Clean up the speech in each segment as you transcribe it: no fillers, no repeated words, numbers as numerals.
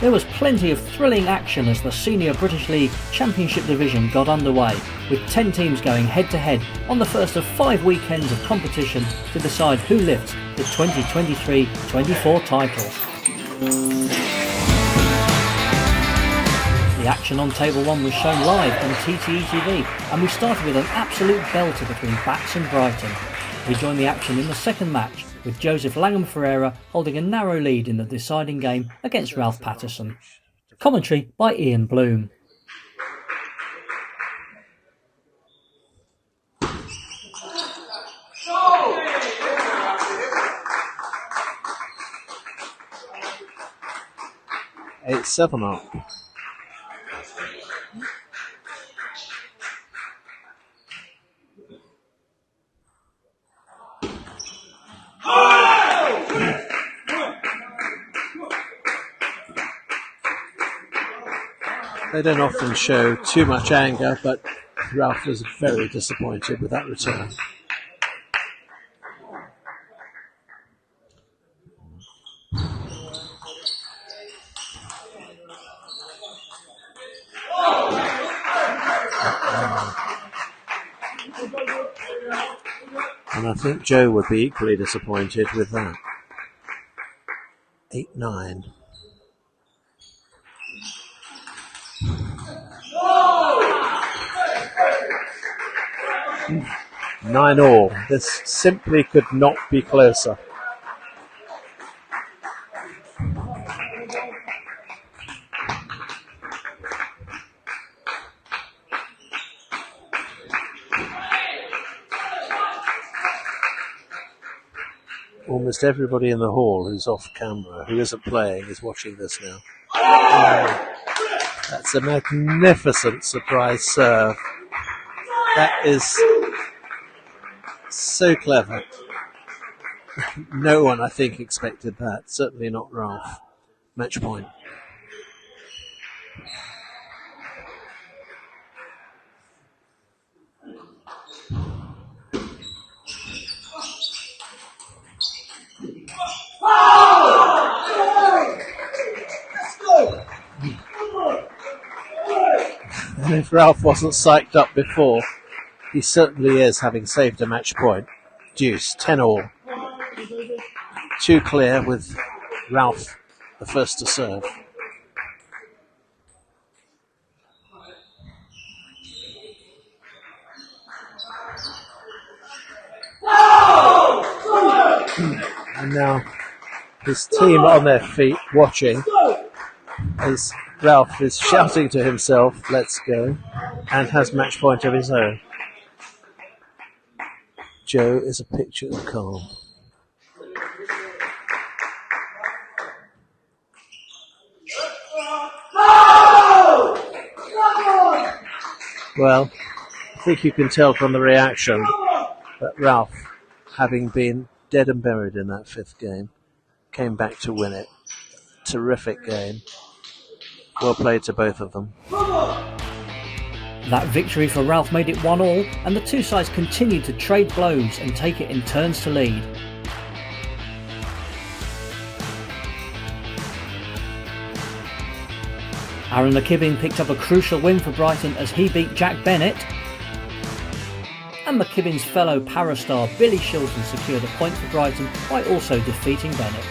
There was plenty of thrilling action as the Senior British League Championship Division got underway, with 10 teams going head-to-head on the first of 5 weekends of competition to decide who lifts the 2023-24 title. The action on Table 1 was shown live on TTE TV, and we started with an absolute belter between Bats and Brighton. We joined the action in the second match, with Joseph Langham Ferreira holding a narrow lead in the deciding game against Ralph Patterson. Commentary by Ian Bloom. It's 7 up. They don't often show too much anger, but Ralph was very disappointed with that return. And I think Joe would be equally disappointed with that. 8-9. Nine all. This simply could not be closer. Almost everybody in the hall who's off camera, who isn't playing, is watching this now. That's a magnificent surprise serve. That is so clever. No one, I think, expected that. Certainly not Ralph. Match point. And if Ralph wasn't psyched up before, he certainly is, having saved a match point. Deuce, 10 all. 2 clear with Ralph the first to serve. And now his team on their feet watching as Ralph is shouting to himself, "Let's go," and has match point of his own. Joe is a picture of calm. Well, I think you can tell from the reaction that Ralph, having been dead and buried in that 5th game, came back to win it. Terrific game. Well played to both of them. That victory for Ralph made it 1-1, and the two sides continued to trade blows and take it in turns to lead. Aaron McKibbin picked up a crucial win for Brighton as he beat Jack Bennett. And McKibbin's fellow Parastar Billy Shilton secured a point for Brighton by also defeating Bennett.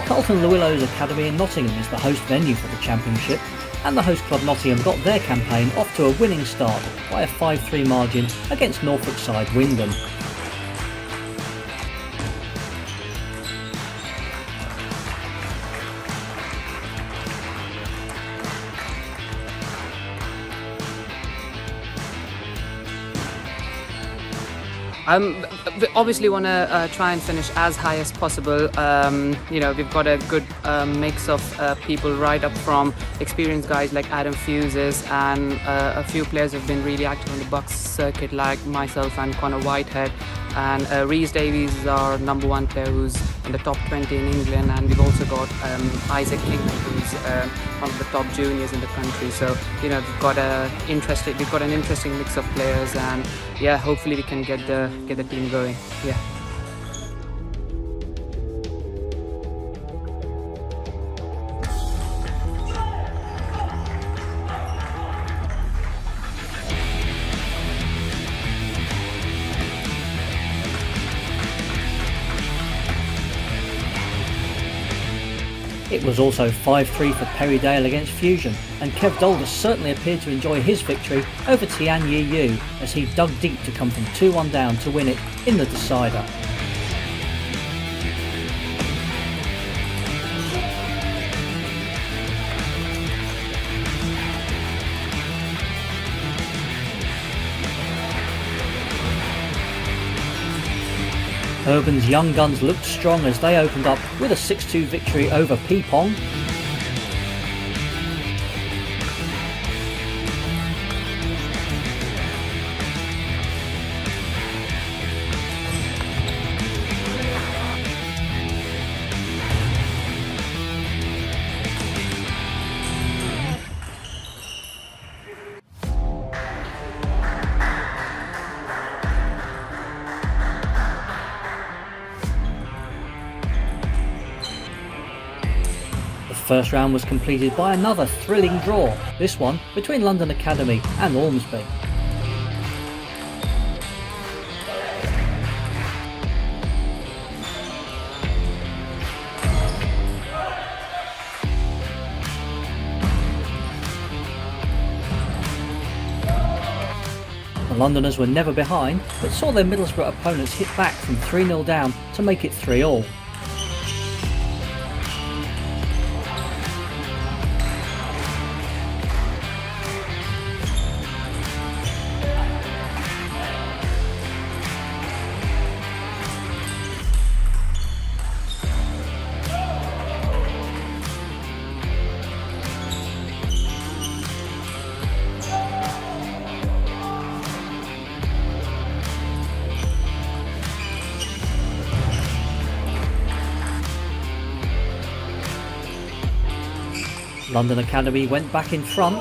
Carlton Llewellow's Academy in Nottingham is the host venue for the Championship, and the host club Nottingham got their campaign off to a winning start by a 5-3 margin against Norfolk side Wyndham. We obviously want to try and finish as high as possible. We've got a good mix of people right up from experienced guys like Adam Fuses, and a few players have been really active on the Bucks circuit like myself and Connor Whitehead. And Rhys Davies is our #1 player who's in the top 20 in England, and we've also got Isaac King, who's one of the top juniors in the country. So we've got an interesting mix of players, and yeah, hopefully we can get the team going. Yeah. It was also 5-3 for Perrydale against Fusion, and Kev Dolder certainly appeared to enjoy his victory over Tian Yi Yu as he dug deep to come from 2-1 down to win it in the decider. Urban's young guns looked strong as they opened up with a 6-2 victory over Peepong. The first round was completed by another thrilling draw, this one between London Academy and Ormsby. The Londoners were never behind, but saw their Middlesbrough opponents hit back from 3-0 down to make it 3-all. London Academy went back in front,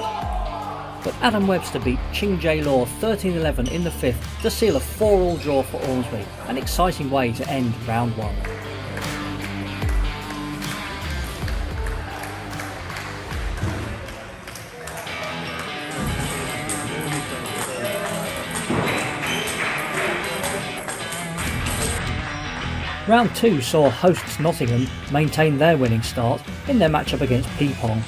but Adam Webster beat Ching J Law 13-11 in the 5th to seal a 4-all draw for Ormsby, an exciting way to end round 1. Round 2 saw hosts Nottingham maintain their winning start in their matchup against Peepong.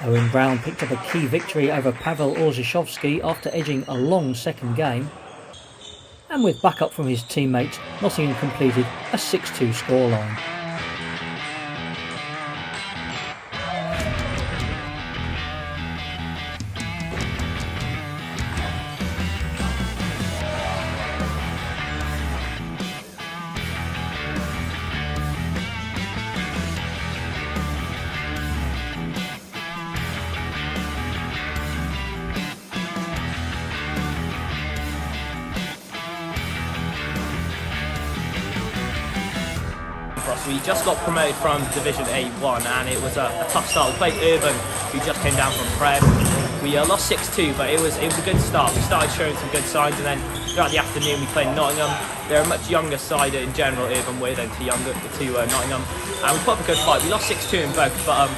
Owen Brown picked up a key victory over Pavel Orzechowski after edging a long second game. And with backup from his teammates, Nottingham completed a 6-2 scoreline. We just got promoted from Division A1 and it was a tough start. We played Urban, who just came down from Prem. We lost 6-2, but it was a good start. We started showing some good signs, and then throughout the afternoon we played Nottingham. They're a much younger side in general, even we're then too younger to Nottingham. And we put up a good fight. We lost 6-2 in both, but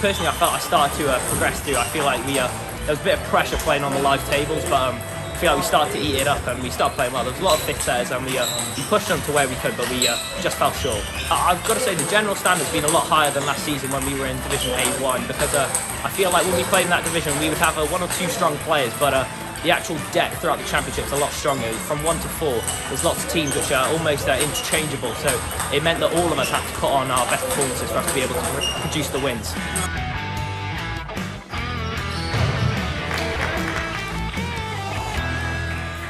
personally I felt I started to progress through. I feel like there was a bit of pressure playing on the live tables, but I feel like we started to eat it up and we started playing well. There was a lot of thick setters and we pushed them to where we could, but we just fell short. I've got to say the general standard's been a lot higher than last season when we were in Division A1, because I feel like when we played in that division we would have one or two strong players, but the actual depth throughout the championship is a lot stronger. From 1 to 4, there's lots of teams which are almost interchangeable, so it meant that all of us had to put on our best performances for us to be able to produce the wins.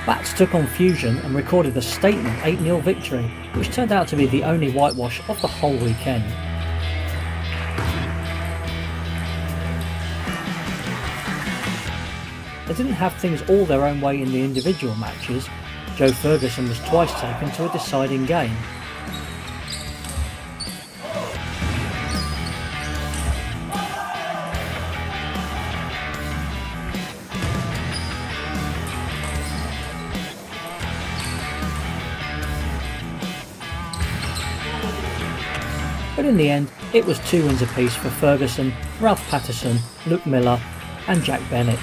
Bats took on Fusion and recorded a statement 8-0 victory, which turned out to be the only whitewash of the whole weekend. They didn't have things all their own way in the individual matches. Joe Ferguson was twice taken to a deciding game. But in the end, it was 2 wins apiece for Ferguson, Ralph Patterson, Luke Miller and Jack Bennett.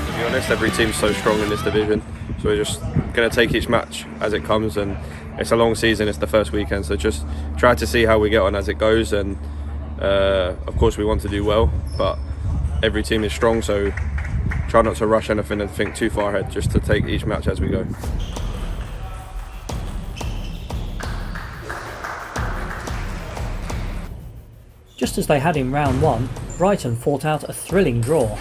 To be honest, every team's so strong in this division, so we're just going to take each match as it comes, and it's a long season, it's the first weekend, so just try to see how we get on as it goes, and of course we want to do well, but every team is strong, so try not to rush anything and think too far ahead, just to take each match as we go. Just as they had in round 1, Brighton fought out a thrilling draw.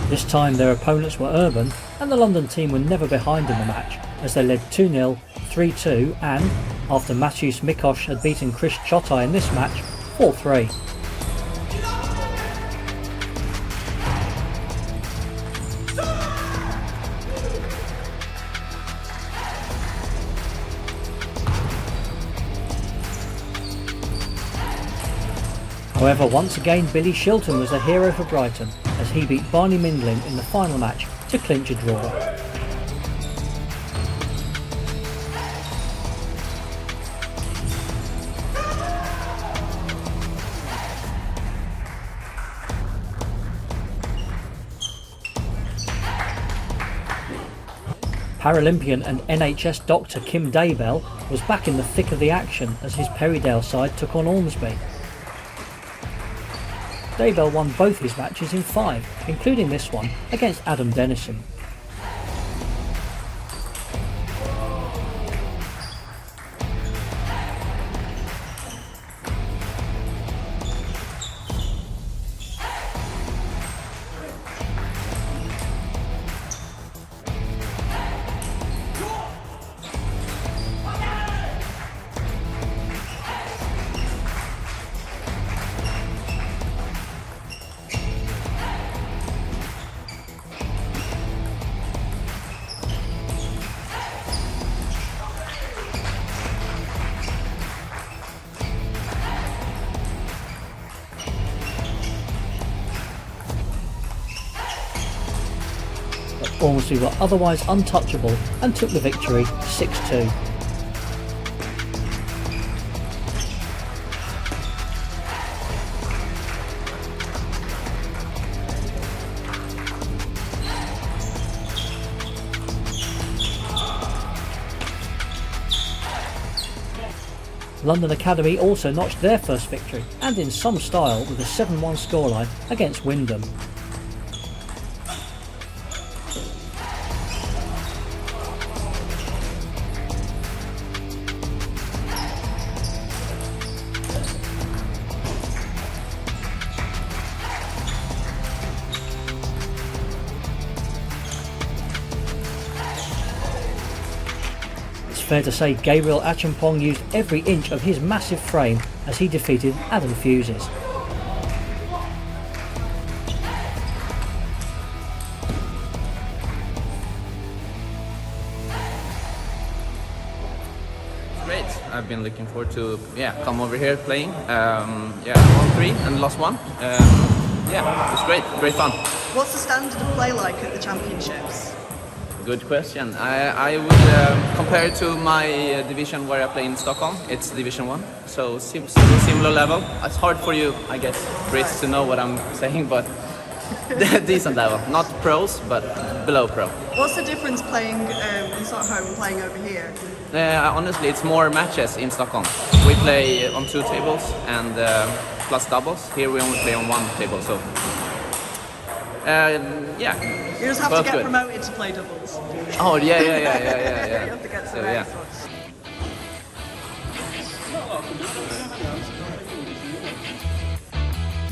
This time their opponents were Urban, and the London team were never behind in the match, as they led 2-0, 3-2 and, after Matthews Mikosh had beaten Chris Chotai in this match, 4-3. However, once again Billy Shilton was the hero for Brighton, as he beat Barney Mindlin in the final match to clinch a draw. Paralympian and NHS doctor Kim Daybell was back in the thick of the action as his Perrydale side took on Ormsby. Daybell won both his matches in 5, including this one against Adam Dennison. Ormsby were otherwise untouchable and took the victory 6-2. London Academy also notched their first victory, and in some style, with a 7-1 scoreline against Wyndham. Fair to say Gabriel Achampong used every inch of his massive frame as he defeated Adam Fuses. I've been looking forward to come over here playing. Won 3 and lost 1. It was great fun. What's the standard of play like at the championships? Good question. I would compare it to my division where I play in Stockholm. It's Division 1, so similar level. It's hard for you, I guess, Brits to know what I'm saying, but decent level. Not pros, but below pro. What's the difference playing in Stockholm and playing over here? Honestly, it's more matches in Stockholm. We play on 2 tables and plus doubles. Here we only play on 1 table, so You just have to get promoted to play doubles. Oh yeah. You have to get to the next one.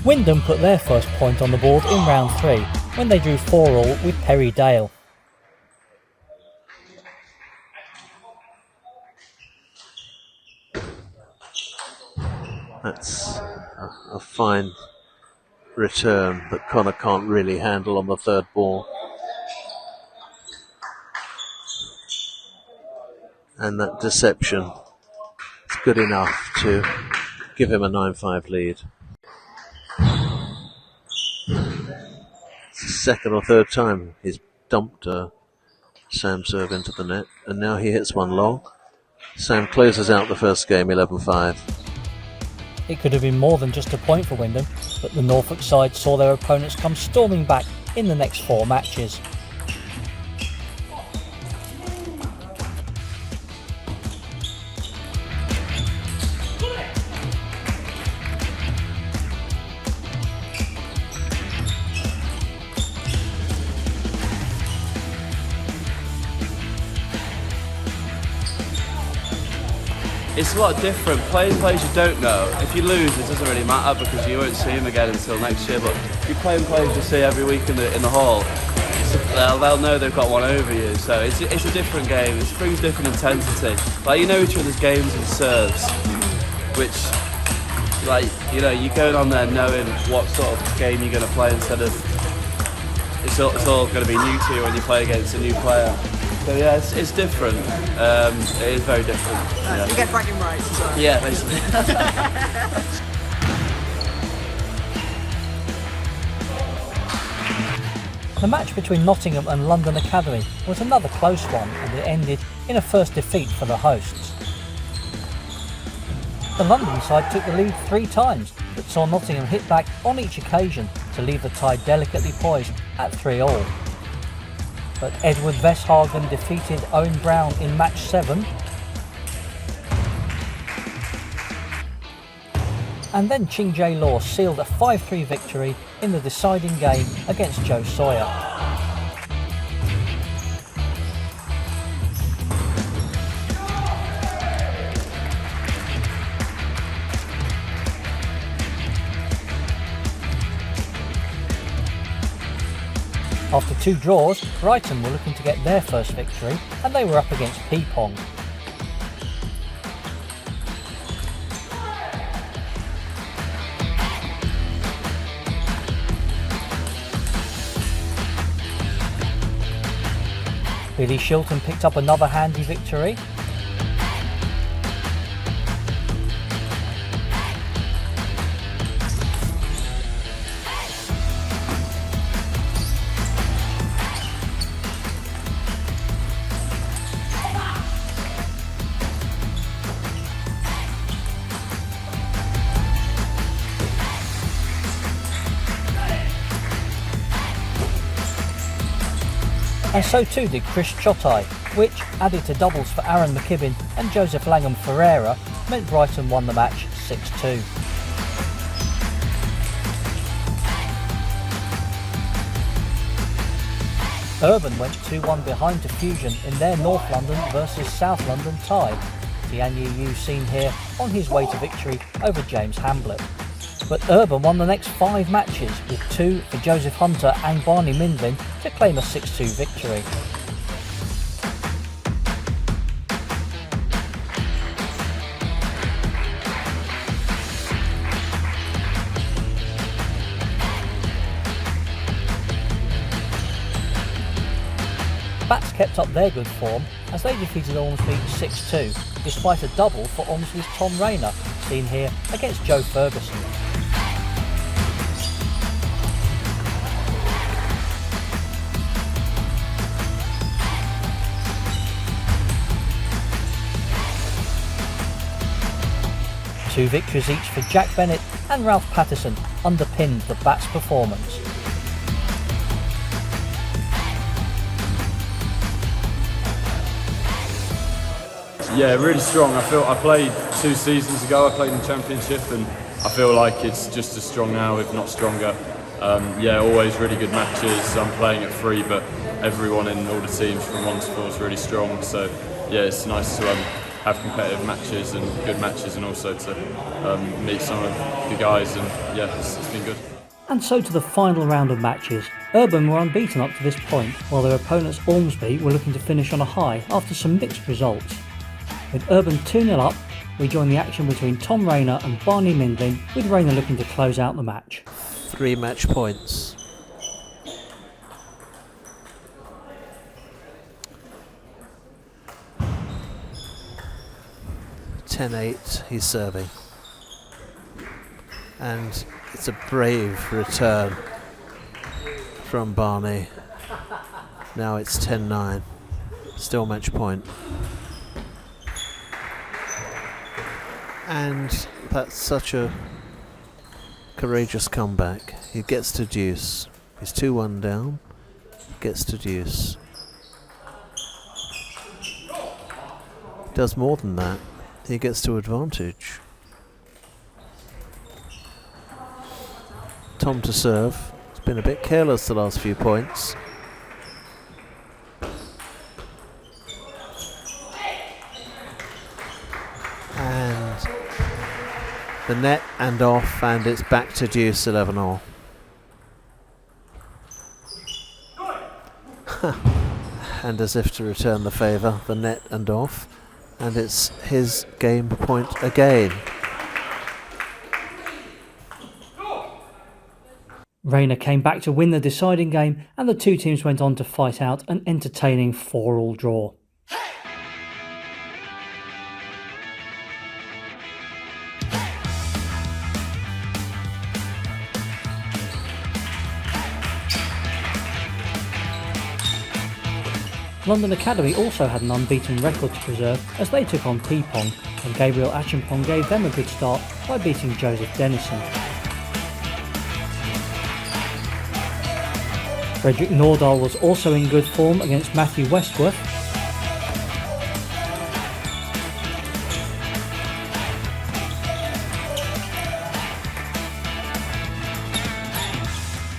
Wyndham put their first point on the board in round 3 when they drew 4-all with Perry Dale. That's a fine return that Connor can't really handle on the 3rd ball. And that deception is good enough to give him a 9-5 lead. It's the 2nd or 3rd time he's dumped Sam serve into the net, and now he hits one long. Sam closes out the first game 11-5. It could have been more than just a point for Wyndham, but the Norfolk side saw their opponents come storming back in the next 4 matches. It's a lot different. Playing players you don't know. If you lose, it doesn't really matter because you won't see them again until next year. But if you're playing players you see every week in the hall, they'll know they've got one over you. So it's a different game. It brings different intensity. Like, you know each other's games and serves, which, like, you know, you're going on there knowing what sort of game you're going to play instead of it's all going to be new to you when you play against a new player. So yeah, it's different. It is very different. You get bragging rights as well. Yeah, basically. The match between Nottingham and London Academy was another close one, and it ended in a first defeat for the hosts. The London side took the lead 3 times, but saw Nottingham hit back on each occasion to leave the tie delicately poised at 3-all. But Edward Veshagen defeated Owen Brown in match 7. And then Ching Jae Law sealed a 5-3 victory in the deciding game against Joe Sawyer. After 2 draws, Brighton were looking to get their first victory, and they were up against Peepong. Billy Shilton picked up another handy victory. And so too did Chris Chotai, which, added to doubles for Aaron McKibbin and Joseph Langham Ferreira, meant Brighton won the match 6-2. Urban went 2-1 behind to Fusion in their North London versus South London tie. Tianyi Yu seen here on his way to victory over James Hamblett. But Urban won the next 5 matches, with 2 for Joseph Hunter and Barney Mindlin to claim a 6-2 victory. Bats kept up their good form as they defeated Ormsby 6-2, despite a double for Ormsby's Tom Rayner, seen here against Joe Ferguson. Two victories each for Jack Bennett and Ralph Patterson underpinned the Bats' performance. Yeah, really strong. I played 2 seasons ago. I played in the Championship, and I feel like it's just as strong now, if not stronger. Always really good matches. I'm playing at 3, but everyone in all the teams from 1 to 4 is really strong. So yeah, it's nice to have competitive matches and good matches, and also to meet some of the guys. And yeah, it's been good. And so to the final round of matches. Urban were unbeaten up to this point, while their opponents Ormsby were looking to finish on a high after some mixed results. With Urban 2-0 up, we join the action between Tom Rayner and Barney Mindlin, with Rayner looking to close out the match. 3 match points. (10-8) he's serving. And it's a brave return from Barney. Now it's 10-9. Still match point. And that's such a courageous comeback. He gets to deuce. He's 2-1 down. Gets to deuce. Does more than that. He gets to advantage. Tom to serve. He's been a bit careless the last few points. And the net and off, and it's back to deuce 11-all. And as if to return the favour, the net and off, and it's his game point again. Rayner came back to win the deciding game, and the two teams went on to fight out an entertaining 4-all draw. London Academy also had an unbeaten record to preserve as they took on Peepong, and Gabriel Acheampong gave them a good start by beating Joseph Dennison. Frederick Nordahl was also in good form against Matthew Westworth.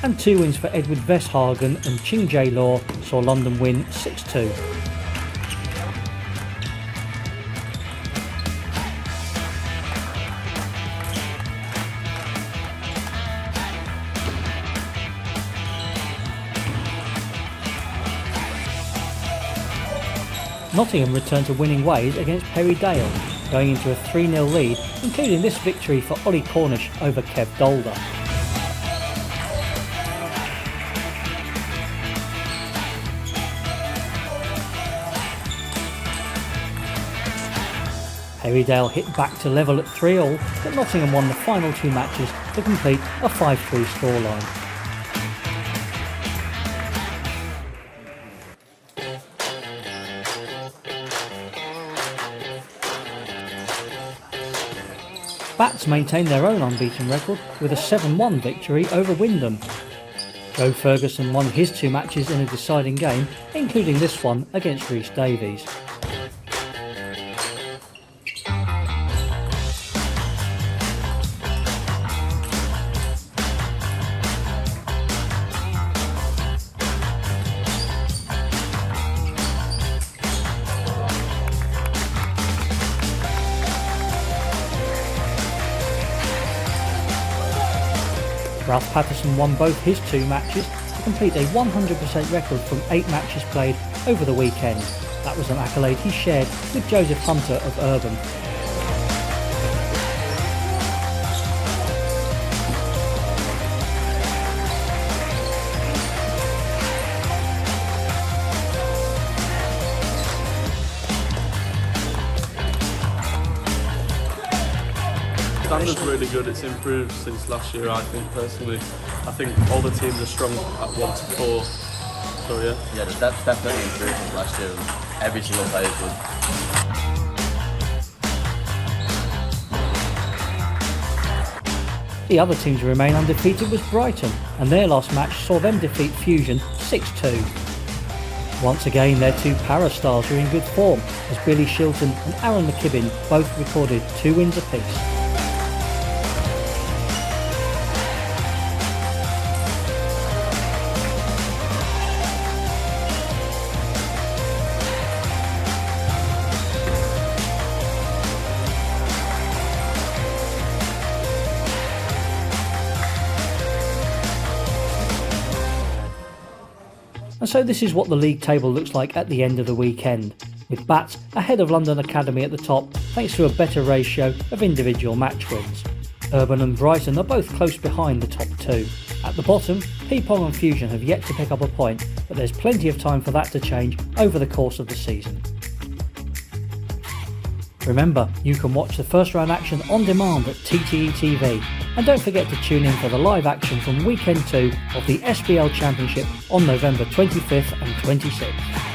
And 2 wins for Edward Veshagen and Ching Jae Law saw London win 6-2. Nottingham returned to winning ways against Perry Dale, going into a 3-0 lead, including this victory for Ollie Cornish over Kev Dolder. Perrydale hit back to level at 3-all, but Nottingham won the final 2 matches to complete a 5-3 scoreline. Bats maintained their own unbeaten record with a 7-1 victory over Wyndham. Joe Ferguson won his 2 matches in a deciding game, including this one against Rhys Davies. Ralph Patterson won both his 2 matches to complete a 100% record from 8 matches played over the weekend. That was an accolade he shared with Joseph Hunter of Urban. standard's really good. It's improved since last year, I think, personally. I think all the teams are strong at 1 to 4. So, yeah. Yeah, that's definitely improved since last year. Every single player is good. The other team to remain undefeated was Brighton, and their last match saw them defeat Fusion 6-2. Once again, their two para-stars were in good form, as Billy Shilton and Aaron McKibbin both recorded 2 wins apiece. And so this is what the league table looks like at the end of the weekend, with Bats ahead of London Academy at the top thanks to a better ratio of individual match wins. Urban and Brighton are both close behind the top 2. At the bottom, Peapong and Fusion have yet to pick up a point, but there's plenty of time for that to change over the course of the season. Remember, you can watch the first round action on demand at TTE TV, and don't forget to tune in for the live action from weekend 2 of the SBL Championship on November 25th and 26th.